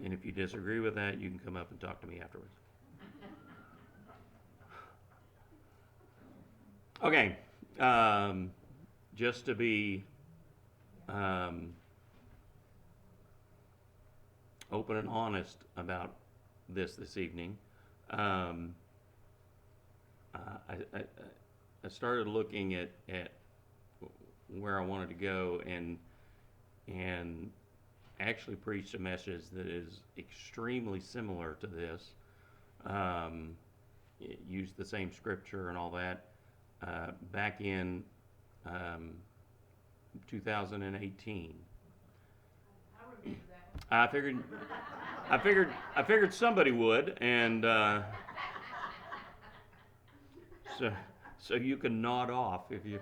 And if you disagree with that, you can come up and talk to me afterwards. Okay, just to be um, open and honest about this evening, um, I, I, I started looking at where I wanted to go and actually preached a message that is extremely similar to this. It used the same scripture and all that back in um, 2018. I remember that I figured, I figured somebody would, and so so you can nod off if you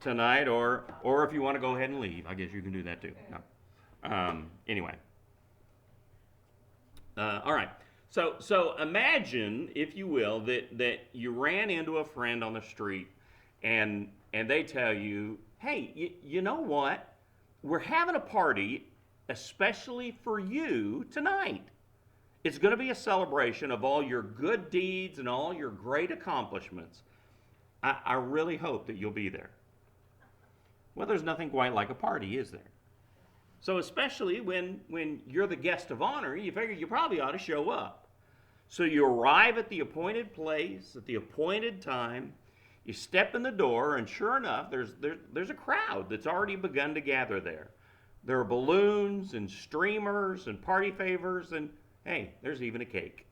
tonight, or if you want to go ahead and leave. I guess you can do that too. No. Anyway, all right. So imagine, if you will, that you ran into a friend on the street, and they tell you, hey, you know what? We're having a party especially for you tonight. It's going to be a celebration of all your good deeds and all your great accomplishments. I really hope that you'll be there. Well, there's nothing quite like a party, is there? So especially when you're the guest of honor, you figure you probably ought to show up. So you arrive at the appointed place at the appointed time. You step in the door, and sure enough, there's a crowd that's already begun to gather there. There are balloons and streamers and party favors, and hey, there's even a cake.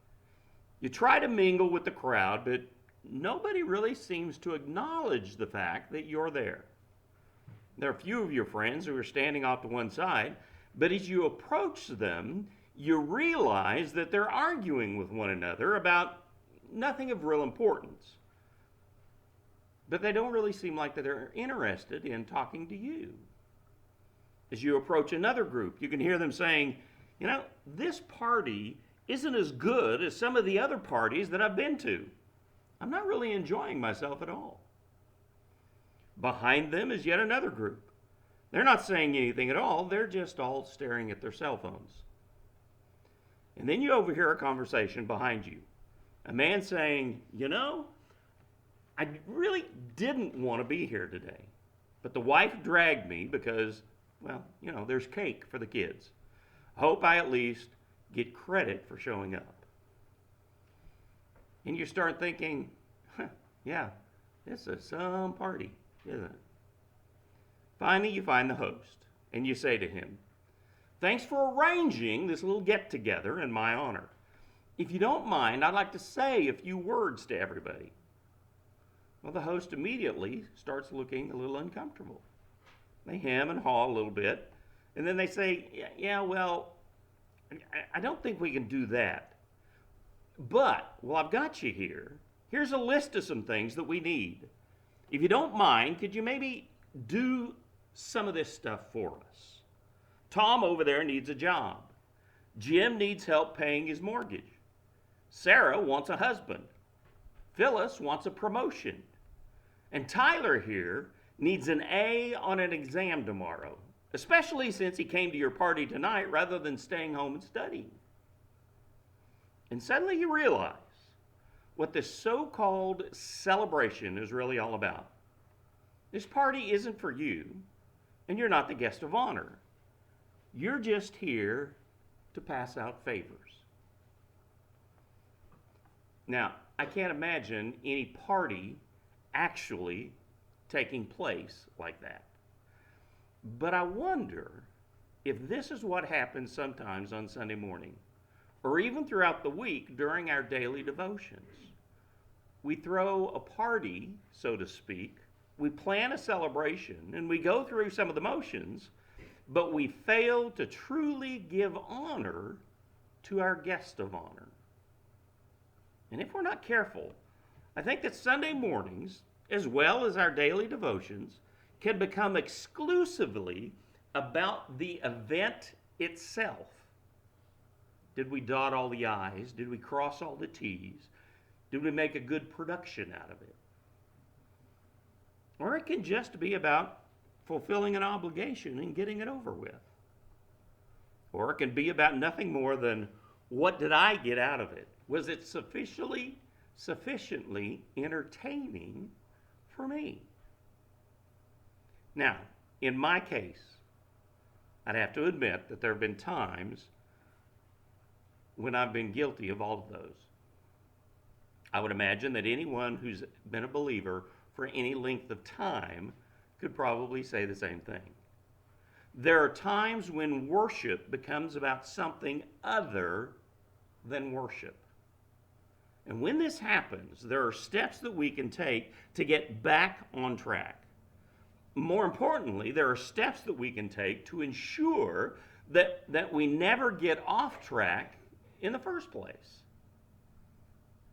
You try to mingle with the crowd, but nobody really seems to acknowledge the fact that you're there. There are a few of your friends who are standing off to one side, but as you approach them, you realize that they're arguing with one another about nothing of real importance. But they don't really seem like that they're interested in talking to you. As you approach another group, you can hear them saying, you know, this party isn't as good as some of the other parties that I've been to. I'm not really enjoying myself at all. Behind them is yet another group. They're not saying anything at all. They're just all staring at their cell phones. And then you overhear a conversation behind you. A man saying, you know, I really didn't want to be here today. But the wife dragged me because, well, you know, there's cake for the kids. I hope I at least get credit for showing up. And you start thinking, yeah, this is some party, isn't it? Finally, you find the host, and you say to him, thanks for arranging this little get-together in my honor. If you don't mind, I'd like to say a few words to everybody. Well, the host immediately starts looking a little uncomfortable. They hem and haw a little bit, and then they say, yeah, well, I don't think we can do that. But, well, I've got you here. Here's a list of some things that we need. If you don't mind, could you maybe do some of this stuff for us? Tom over there needs a job. Jim needs help paying his mortgage. Sarah wants a husband. Phyllis wants a promotion. And Tyler here needs an A on an exam tomorrow, especially since he came to your party tonight rather than staying home and studying. And suddenly you realize what this so-called celebration is really all about. This party isn't for you, and you're not the guest of honor. You're just here to pass out favors. Now, I can't imagine any party actually taking place like that. But I wonder if this is what happens sometimes on Sunday morning, or even throughout the week during our daily devotions. We throw a party, so to speak, we plan a celebration, and we go through some of the motions, but we fail to truly give honor to our guest of honor. And if we're not careful, I think that Sunday mornings, as well as our daily devotions, can become exclusively about the event itself. Did we dot all the I's? Did we cross all the T's? Did we make a good production out of it? Or it can just be about fulfilling an obligation and getting it over with. Or it can be about nothing more than, what did I get out of it? Was it sufficiently entertaining for me? Now, in my case, I'd have to admit that there have been times when I've been guilty of all of those. I would imagine that anyone who's been a believer for any length of time could probably say the same thing. There are times when worship becomes about something other than worship. And when this happens, there are steps that we can take to get back on track. More importantly, there are steps that we can take to ensure that we never get off track in the first place.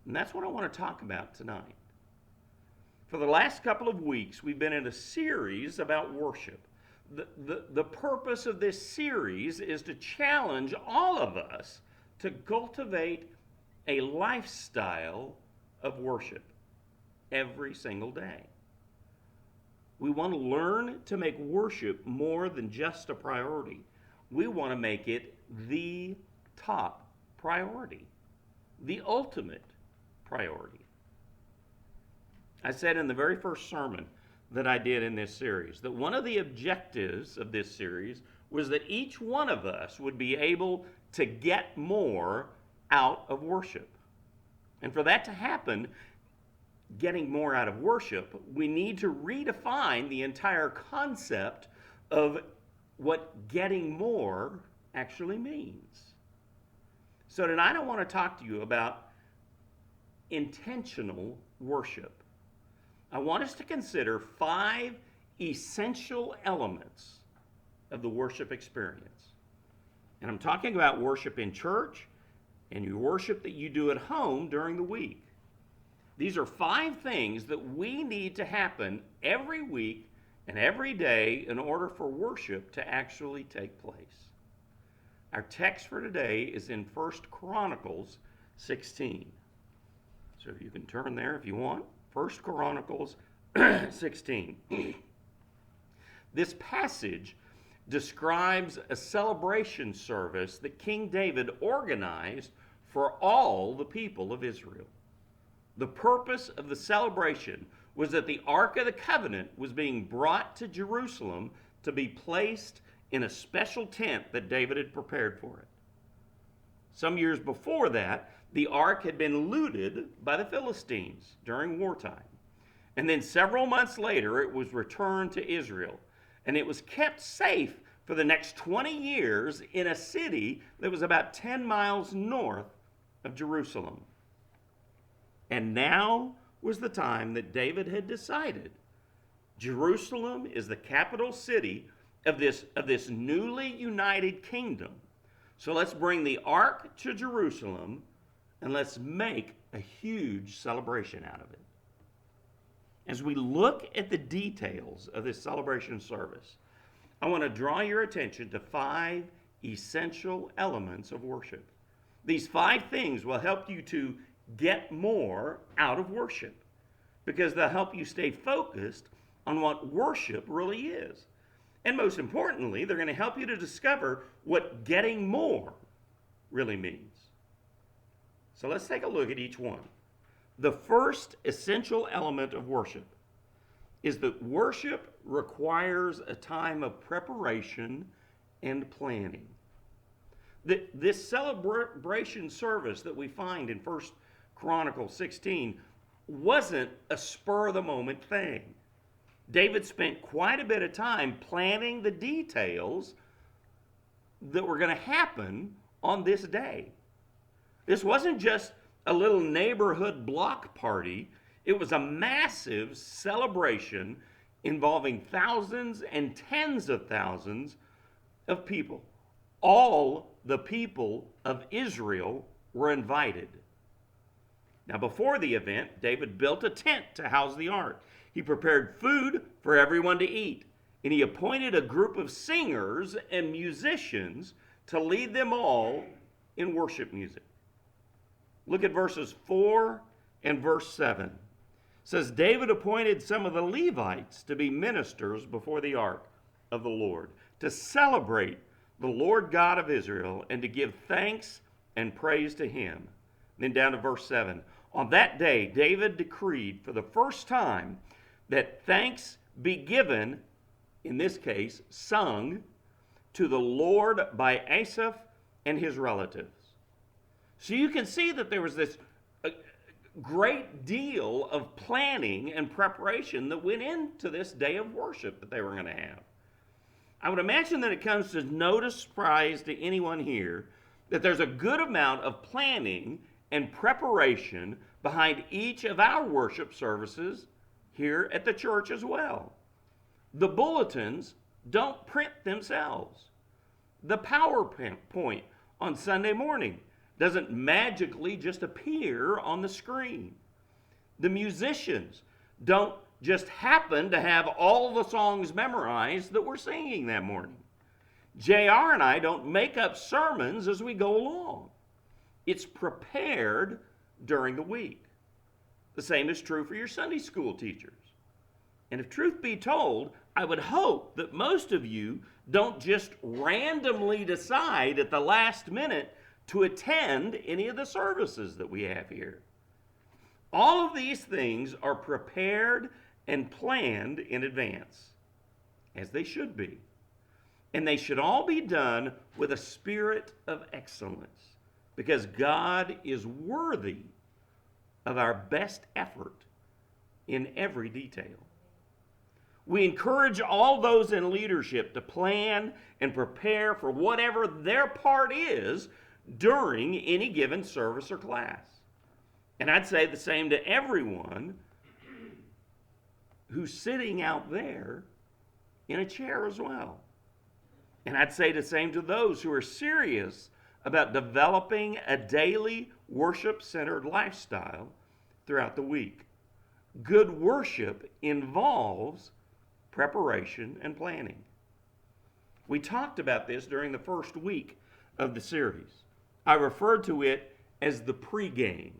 And that's what I want to talk about tonight. For the last couple of weeks, we've been in a series about worship. The purpose of this series is to challenge all of us to cultivate a lifestyle of worship every single day. We want to learn to make worship more than just a priority. We want to make it the top priority, the ultimate priority. I said in the very first sermon that I did in this series that one of the objectives of this series was that each one of us would be able to get more out of worship. And for that to happen, getting more out of worship, we need to redefine the entire concept of what getting more actually means. So tonight I want to talk to you about intentional worship. I want us to consider 5 essential elements of the worship experience. And I'm talking about worship in church and your worship that you do at home during the week. These are 5 things that we need to happen every week and every day in order for worship to actually take place. Our text for today is in 1 Chronicles 16. So you can turn there if you want. 1 Chronicles 16. This passage describes a celebration service that King David organized for all the people of Israel. The purpose of the celebration was that the Ark of the Covenant was being brought to Jerusalem to be placed in a special tent that David had prepared for it. Some years before that, the ark had been looted by the Philistines during wartime. And then several months later, it was returned to Israel. And it was kept safe for the next 20 years in a city that was about 10 miles north of Jerusalem. And now was the time that David had decided Jerusalem is the capital city of this newly united kingdom. So let's bring the ark to Jerusalem and let's make a huge celebration out of it. As we look at the details of this celebration service, I want to draw your attention to 5 essential elements of worship. These 5 things will help you to get more out of worship because they'll help you stay focused on what worship really is. And most importantly, they're going to help you to discover what getting more really means. So let's take a look at each one. The first essential element of worship is that worship requires a time of preparation and planning. This celebration service that we find in 1 Chronicles 16 wasn't a spur-of-the-moment thing. David spent quite a bit of time planning the details that were going to happen on this day. This wasn't just a little neighborhood block party. It was a massive celebration involving thousands and tens of thousands of people. All the people of Israel were invited. Now, before the event, David built a tent to house the ark. He prepared food for everyone to eat, and he appointed a group of singers and musicians to lead them all in worship music. Look at verses 4 and verse 7. It says, David appointed some of the Levites to be ministers before the ark of the Lord, to celebrate the Lord God of Israel, and to give thanks and praise to him. Then down to verse 7. On that day, David decreed for the first time that thanks be given, in this case, sung, to the Lord by Asaph and his relatives. So you can see that there was this great deal of planning and preparation that went into this day of worship that they were going to have. I would imagine that it comes as no surprise to anyone here that there's a good amount of planning and preparation behind each of our worship services here at the church as well. The bulletins don't print themselves. The PowerPoint on Sunday morning doesn't magically just appear on the screen. The musicians don't just happen to have all the songs memorized that we're singing that morning. JR and I don't make up sermons as we go along. It's prepared during the week. The same is true for your Sunday school teachers. And if truth be told, I would hope that most of you don't just randomly decide at the last minute to attend any of the services that we have here. All of these things are prepared and planned in advance, as they should be. And they should all be done with a spirit of excellence, because God is worthy of our best effort in every detail. We encourage all those in leadership to plan and prepare for whatever their part is during any given service or class. And I'd say the same to everyone who's sitting out there in a chair as well. And I'd say the same to those who are serious about developing a daily worship-centered lifestyle throughout the week. Good worship involves preparation and planning. We talked about this during the first week of the series. I referred to it as the pregame.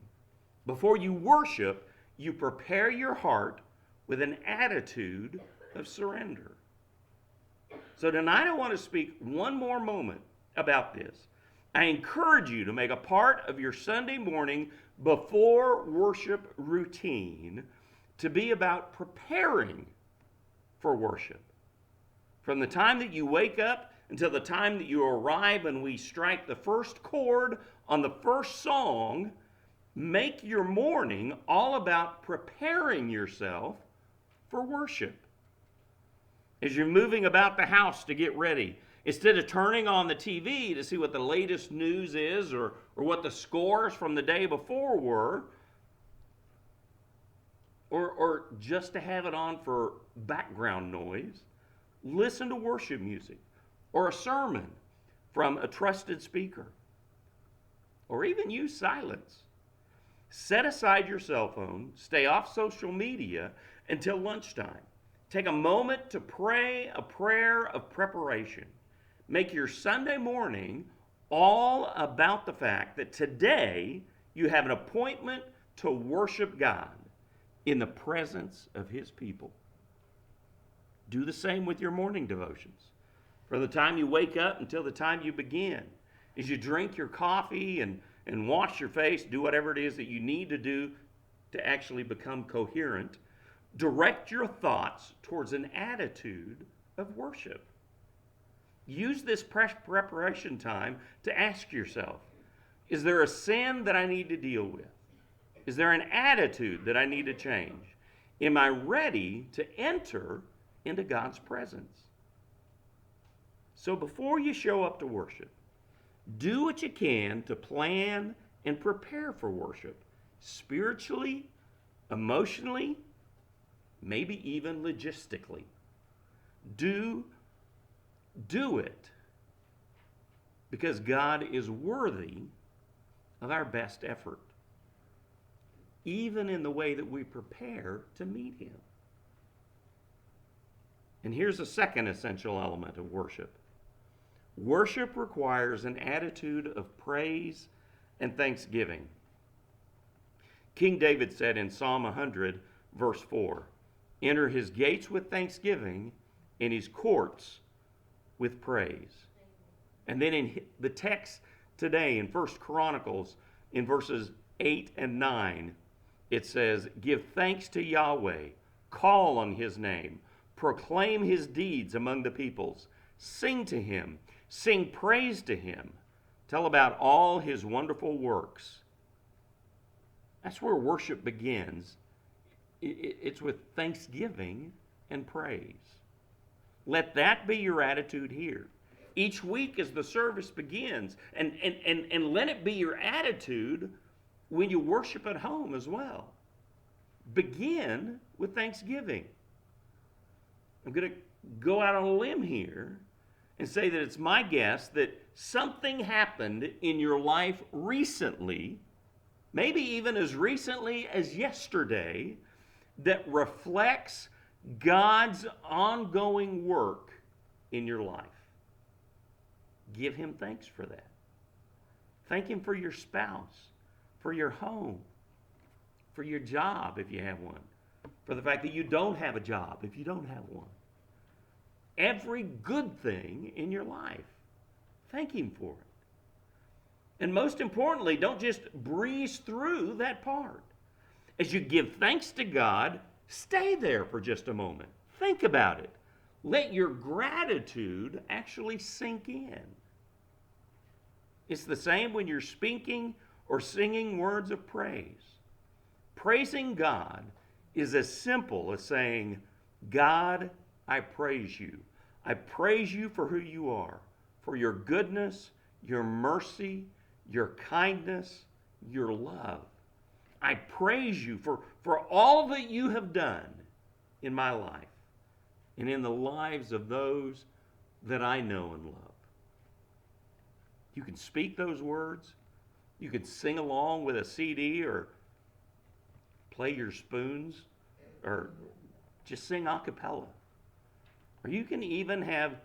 Before you worship, you prepare your heart with an attitude of surrender. So tonight I want to speak one more moment about this. I encourage you to make a part of your Sunday morning before worship routine to be about preparing for worship. From the time that you wake up until the time that you arrive and we strike the first chord on the first song, make your morning all about preparing yourself for worship. As you're moving about the house to get ready, instead of turning on the TV to see what the latest news is or what the scores from the day before were, or just to have it on for background noise, listen to worship music or a sermon from a trusted speaker, or even use silence. Set aside your cell phone, stay off social media until lunchtime. Take a moment to pray a prayer of preparation. Make your Sunday morning all about the fact that today you have an appointment to worship God in the presence of His people. Do the same with your morning devotions. From the time you wake up until the time you begin. As you drink your coffee and wash your face, do whatever it is that you need to do to actually become coherent, direct your thoughts towards an attitude of worship. Use this preparation time to ask yourself, is there a sin that I need to deal with? Is there an attitude that I need to change? Am I ready to enter into God's presence? So before you show up to worship, do what you can to plan and prepare for worship, spiritually, emotionally, maybe even logistically. Do it because God is worthy of our best effort, even in the way that we prepare to meet Him. And here's a second essential element of worship. Worship requires an attitude of praise and thanksgiving. King David said in Psalm 100, verse 4, "Enter His gates with thanksgiving, and His courts with praise." And then in the text today in 1 Chronicles, in verses 8 and 9, it says, "Give thanks to Yahweh, call on his name, proclaim his deeds among the peoples, sing to him, sing praise to him, tell about all his wonderful works." That's where worship begins. It's with thanksgiving and praise. Let that be your attitude here. Each week as the service begins, and let it be your attitude when you worship at home as well. Begin with thanksgiving. I'm going to go out on a limb here and say that it's my guess that something happened in your life recently, maybe even as recently as yesterday, that reflects God's ongoing work in your life. Give him thanks for that. Thank him for your spouse, for your home, for your job if you have one, for the fact that you don't have a job if you don't have one. Every good thing in your life, thank him for it. And most importantly, don't just breeze through that part. As you give thanks to God, stay there for just a moment. Think about it. Let your gratitude actually sink in. It's the same when you're speaking or singing words of praise. Praising God is as simple as saying, "God, I praise you. I praise you for who you are, for your goodness, your mercy, your kindness, your love. I praise you for all that you have done in my life and in the lives of those that I know and love." You can speak those words. You can sing along with a CD or play your spoons or just sing a cappella. Or you can even have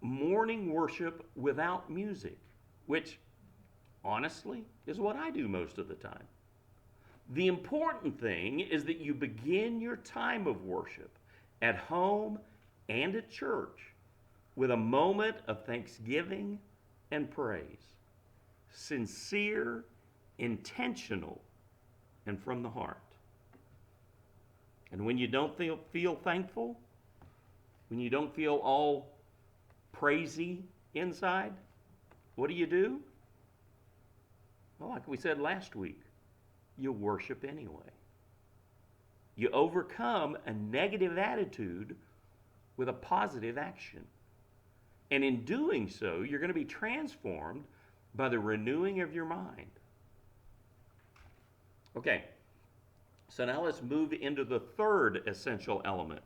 morning worship without music, which honestly is what I do most of the time. The important thing is that you begin your time of worship at home and at church with a moment of thanksgiving and praise. Sincere, intentional, and from the heart. And when you don't feel thankful, when you don't feel all praisey inside, what do? Well, like we said last week, you worship anyway. You overcome a negative attitude with a positive action. And in doing so, you're going to be transformed by the renewing of your mind. Okay, so now let's move into the third essential element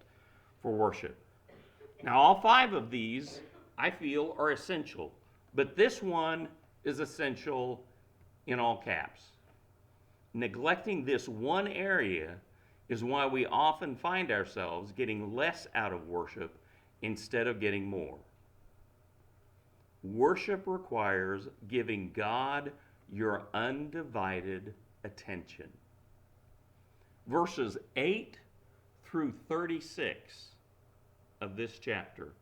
for worship. Now, all 5 of these, I feel, are essential, but this one is essential in all caps. Neglecting this one area is why we often find ourselves getting less out of worship instead of getting more. Worship requires giving God your undivided attention. Verses 8 through 36 of this chapter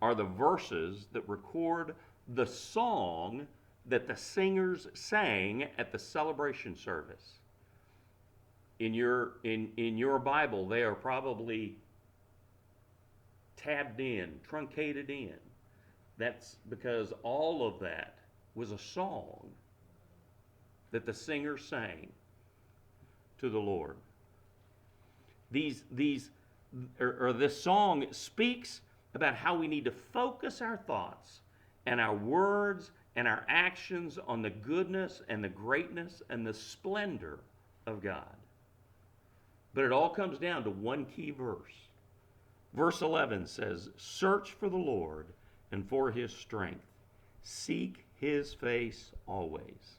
are the verses that record the song that the singers sang at the celebration service. In your Bible, they are probably tabbed in, truncated in. That's because all of that was a song that the singers sang to the Lord. This song speaks about how we need to focus our thoughts and our words and our actions on the goodness and the greatness and the splendor of God. But it all comes down to one key verse. Verse 11 says, "Search for the Lord and for his strength. Seek his face always."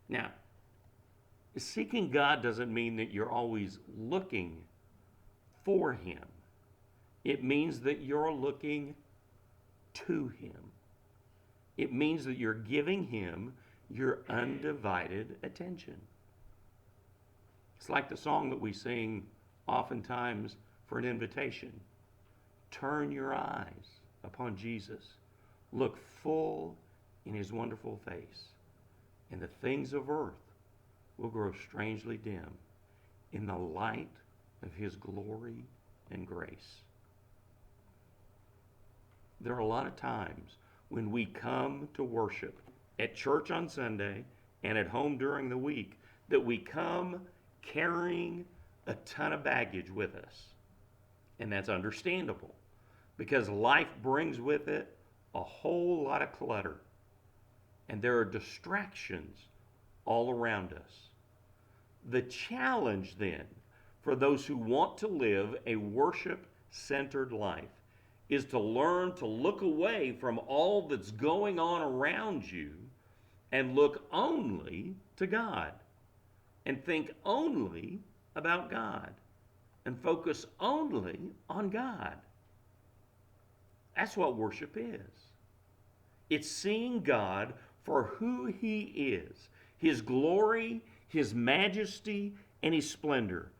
Now, seeking God doesn't mean that you're always looking for him. It means that you're looking to him. It means that you're giving him your undivided attention. It's like the song that we sing oftentimes for an invitation. Turn your eyes upon Jesus, look full in his wonderful face, and the things of earth will grow strangely dim in the light of his glory and grace. There are a lot of times when we come to worship at church on Sunday and at home during the week that we come carrying a ton of baggage with us. And that's understandable because life brings with it a whole lot of clutter. And there are distractions all around us. The challenge then for those who want to live a worship-centered life is to learn to look away from all that's going on around you and look only to God and think only about God and focus only on God. That's what worship is. It's seeing God for who he is, his glory, his majesty, and his splendor.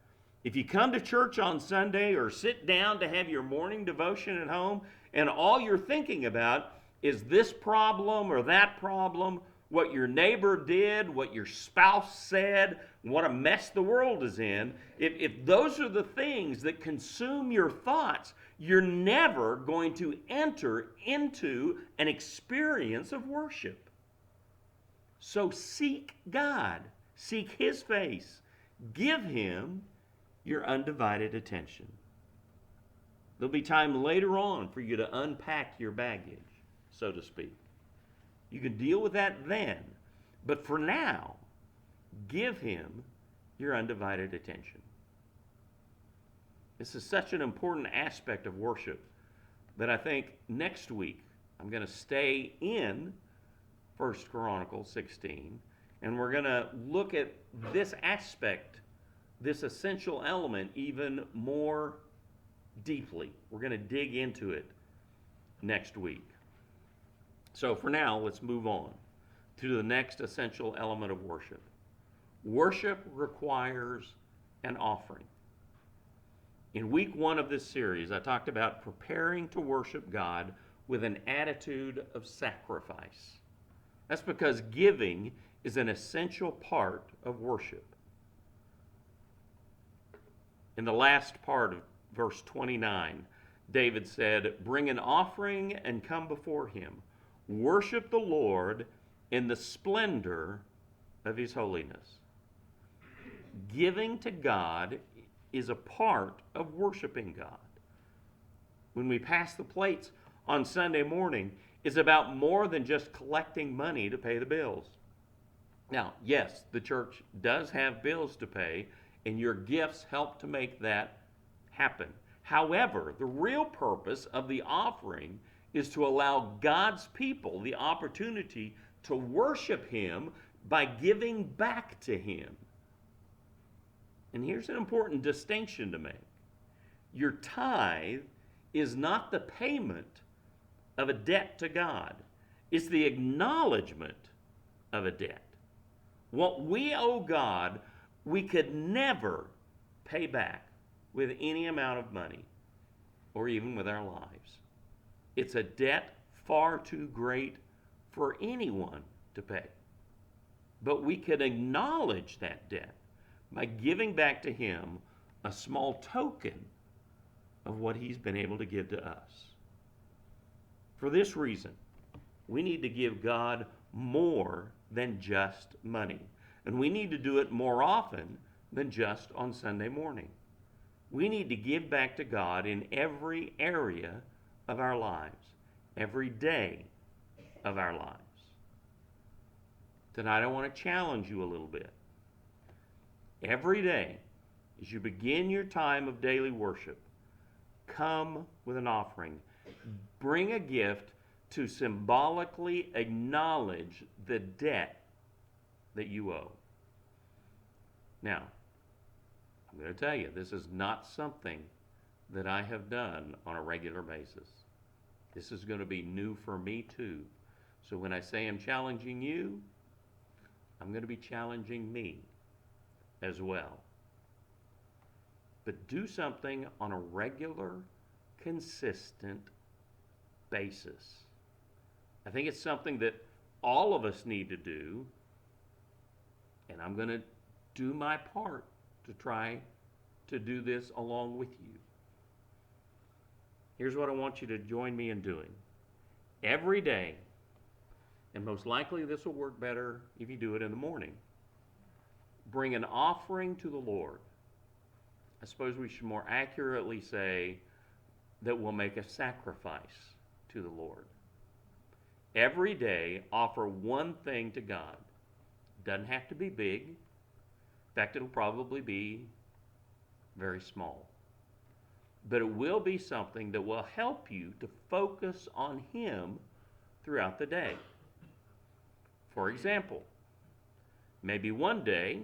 If you come to church on Sunday or sit down to have your morning devotion at home and all you're thinking about is this problem or that problem, what your neighbor did, what your spouse said, what a mess the world is in, if those are the things that consume your thoughts, you're never going to enter into an experience of worship. So seek God, seek his face, give him your undivided attention. There'll be time later on for you to unpack your baggage, so to speak. You can deal with that then, but for now, give him your undivided attention. This is such an important aspect of worship that I think next week I'm going to stay in 1 Chronicles 16, and we're going to look at this aspect, this essential element, even more deeply. We're going to dig into it next week. So for now, let's move on to the next essential element of worship. Worship requires an offering. In week 1 of this series, I talked about preparing to worship God with an attitude of sacrifice. That's because giving is an essential part of worship. In the last part of verse 29, David said, "Bring an offering and come before him. Worship the Lord in the splendor of his holiness." Giving to God is a part of worshiping God. When we pass the plates on Sunday morning, it's about more than just collecting money to pay the bills. Now, yes, the church does have bills to pay, and your gifts help to make that happen. However, the real purpose of the offering is to allow God's people the opportunity to worship him by giving back to him. And here's an important distinction to make. Your tithe is not the payment of a debt to God. It's the acknowledgement of a debt. What we owe God, we could never pay back with any amount of money or even with our lives. It's a debt far too great for anyone to pay. But we can acknowledge that debt by giving back to him a small token of what he's been able to give to us. For this reason, we need to give God more than just money. And we need to do it more often than just on Sunday morning. We need to give back to God in every area of our lives, every day of our lives. Tonight I want to challenge you a little bit. Every day, as you begin your time of daily worship, come with an offering. Bring a gift to symbolically acknowledge the debt that you owe. Now, I'm going to tell you, this is not something that I have done on a regular basis. This is going to be new for me too. So when I say I'm challenging you, I'm going to be challenging me as well. But do something on a regular, consistent basis. I think it's something that all of us need to do, and I'm going to do my part to try to do this along with you. Here's what I want you to join me in doing. Every day, and most likely this will work better if you do it in the morning, bring an offering to the Lord. I suppose we should more accurately say that we'll make a sacrifice to the Lord. Every day, offer one thing to God. Doesn't have to be big. In fact, it'll probably be very small. But it will be something that will help you to focus on Him throughout the day. For example, maybe one day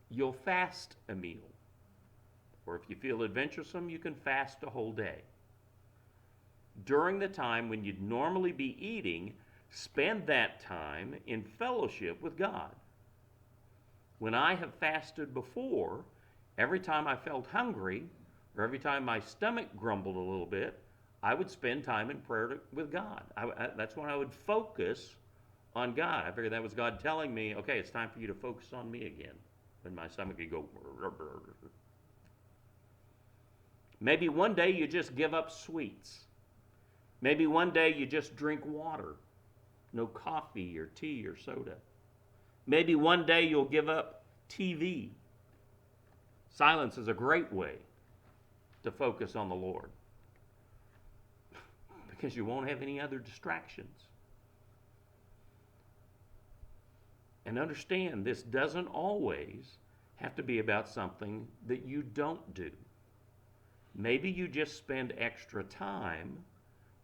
you'll fast a meal. Or if you feel adventuresome, you can fast a whole day. During the time when you'd normally be eating, spend that time in fellowship with God. When I have fasted before, every time I felt hungry, or every time my stomach grumbled a little bit, I would spend time in prayer with God. That's when I would focus on God. I figured that was God telling me, okay, it's time for you to focus on me again. When my stomach would go. Maybe one day you just give up sweets. Maybe one day you just drink water. No coffee or tea or soda. Maybe one day you'll give up TV. Silence is a great way to focus on the Lord because you won't have any other distractions. And understand, this doesn't always have to be about something that you don't do. Maybe you just spend extra time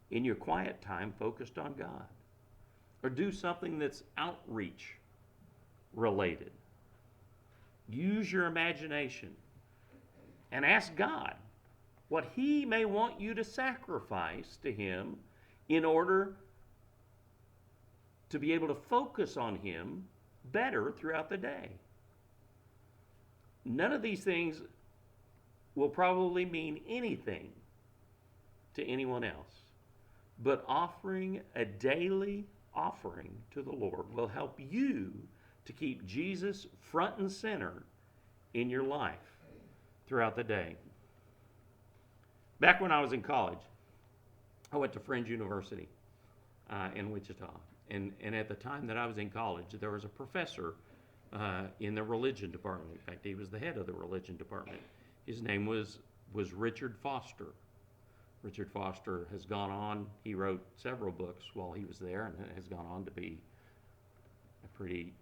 in your quiet time focused on God. Or do something that's outreach related. Use your imagination and ask God what He may want you to sacrifice to Him in order to be able to focus on Him better throughout the day. None of these things will probably mean anything to anyone else, but offering a daily offering to the Lord will help you to keep Jesus front and center in your life throughout the day. Back when I was in college, I went to Friends University in Wichita. And at the time that I was in college, there was a professor in the religion department. In fact, he was the head of the religion department. His name was Richard Foster. Richard Foster has gone on, he wrote several books while he was there and has gone on to be a pretty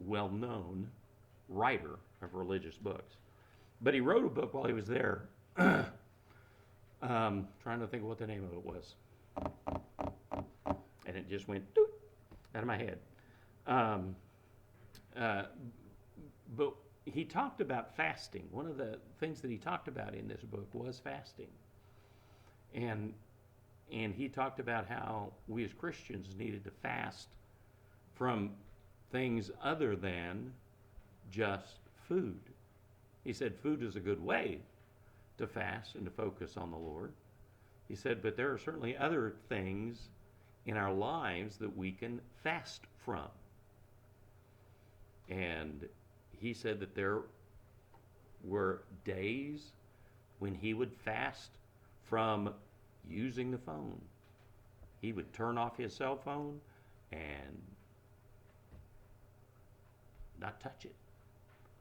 well-known writer of religious books. But he wrote a book while he was there, trying to think of what the name of it was. And it just went doot, out of my head. But he talked about fasting. One of the things that he talked about in this book was fasting. And he talked about how we as Christians needed to fast from things other than just food. He said food is a good way to fast and to focus on the Lord. He said, but there are certainly other things in our lives that we can fast from. And he said that there were days when he would fast from using the phone. He would turn off his cell phone and not touch it.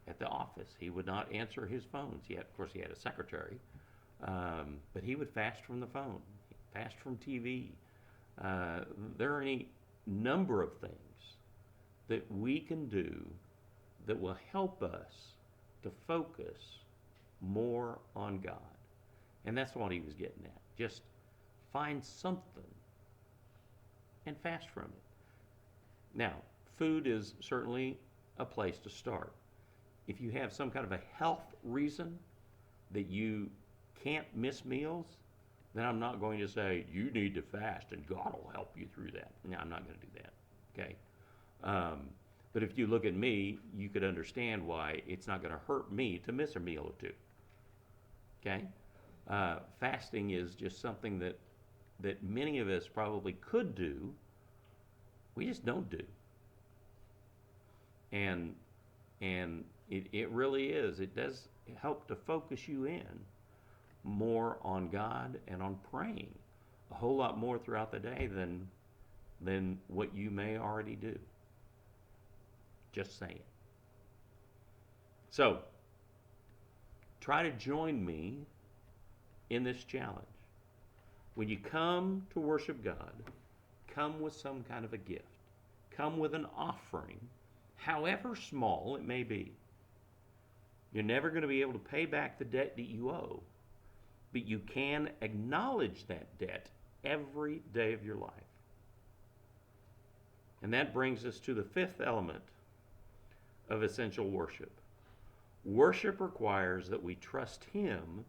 At the office, he would not answer his phones. Of course, he had a secretary, but he would fast from the phone, fast from TV. There are any number of things that we can do that will help us to focus more on God. And that's what he was getting at. Just find something and fast from it. Now, food is certainly a place to start. If you have some kind of a health reason that you can't miss meals, then I'm not going to say, you need to fast and God will help you through that. No, I'm not going to do that, okay? But if you look at me, you could understand why it's not going to hurt me to miss a meal or two, okay? Fasting is just something that that many of us probably could do, we just don't do. And it really is. It does help to focus you in more on God and on praying a whole lot more throughout the day than what you may already do. Just saying. So, try to join me in this challenge. When you come to worship God, come with some kind of a gift. Come with an offering, however small it may be. You're never going to be able to pay back the debt that you owe, but you can acknowledge that debt every day of your life. And that brings us to the fifth element of essential worship. Worship requires that we trust Him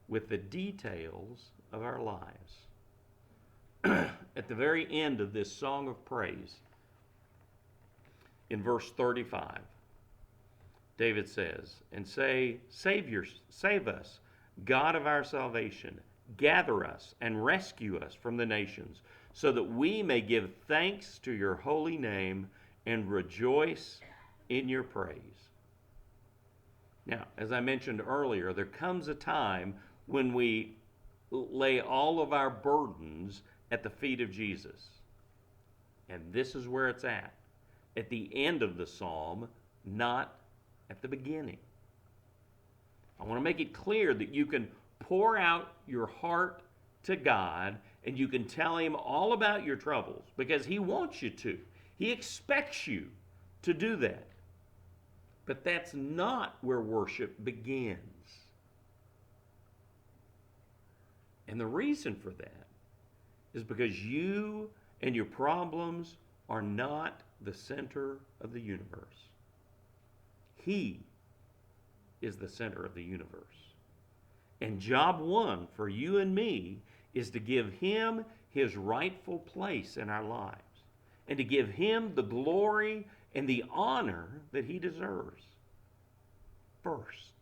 with the details of our lives. At the very end of this song of praise, in verse 35, David says, "And say, save us, God of our salvation. Gather us and rescue us from the nations, so that we may give thanks to your holy name and rejoice in your praise." Now, as I mentioned earlier, there comes a time when we lay all of our burdens at the feet of Jesus. And this is where it's at the end of the psalm, not at the beginning. I want to make it clear that you can pour out your heart to God and you can tell Him all about your troubles because He wants you to. He expects you to do that. But that's not where worship begins. And the reason for that is because you and your problems are not the center of the universe. He is the center of the universe. And job one for you and me is to give Him His rightful place in our lives and to give Him the glory and the honor that He deserves first.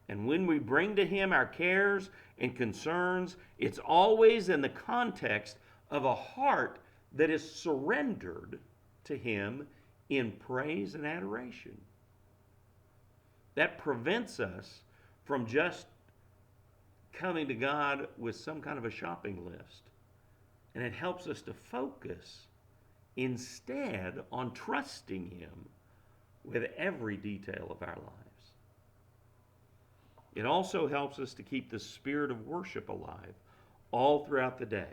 And when we bring to Him our cares and concerns, it's always in the context of a heart that is surrendered to Him in praise and adoration. That prevents us from just coming to God with some kind of a shopping list. And it helps us to focus instead on trusting Him with every detail of our lives. It also helps us to keep the spirit of worship alive all throughout the day.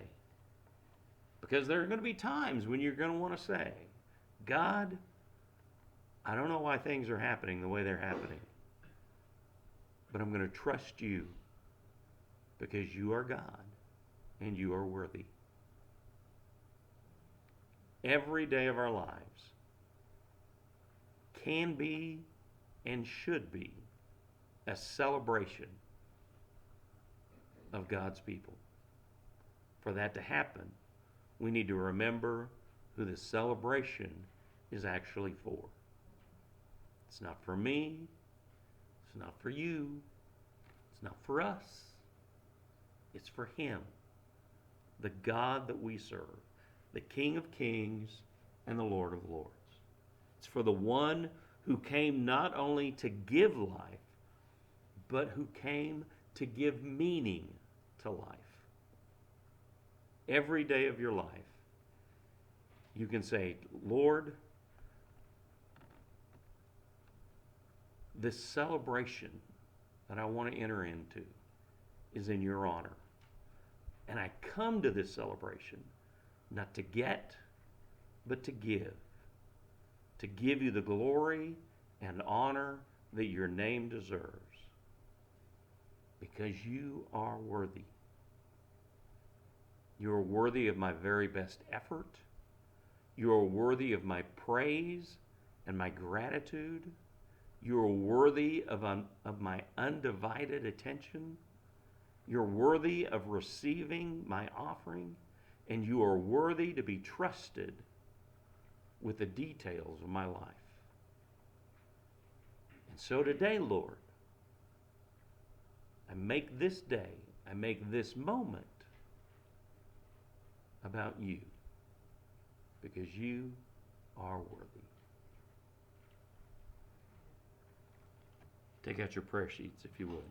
Because there are going to be times when you're going to want to say, God, I don't know why things are happening the way they're happening, but I'm going to trust you because you are God and you are worthy. Every day of our lives can be and should be a celebration of God's people. For that to happen, we need to remember who the celebration is actually for. It's not for me. It's not for you. It's not for us. It's for Him, the God that we serve, the King of Kings and the Lord of Lords. It's for the one who came not only to give life, but who came to give meaning to life. Every day of your life, you can say, Lord, this celebration that I want to enter into is in your honor. And I come to this celebration not to get, but to give. To give you the glory and honor that your name deserves. Because you are worthy. You are worthy of my very best effort. You are worthy of my praise and my gratitude. You are worthy of my undivided attention. You're worthy of receiving my offering. And you are worthy to be trusted with the details of my life. And so today, Lord, I make this day, I make this moment about you because you are worthy. Take out your prayer sheets, if you would.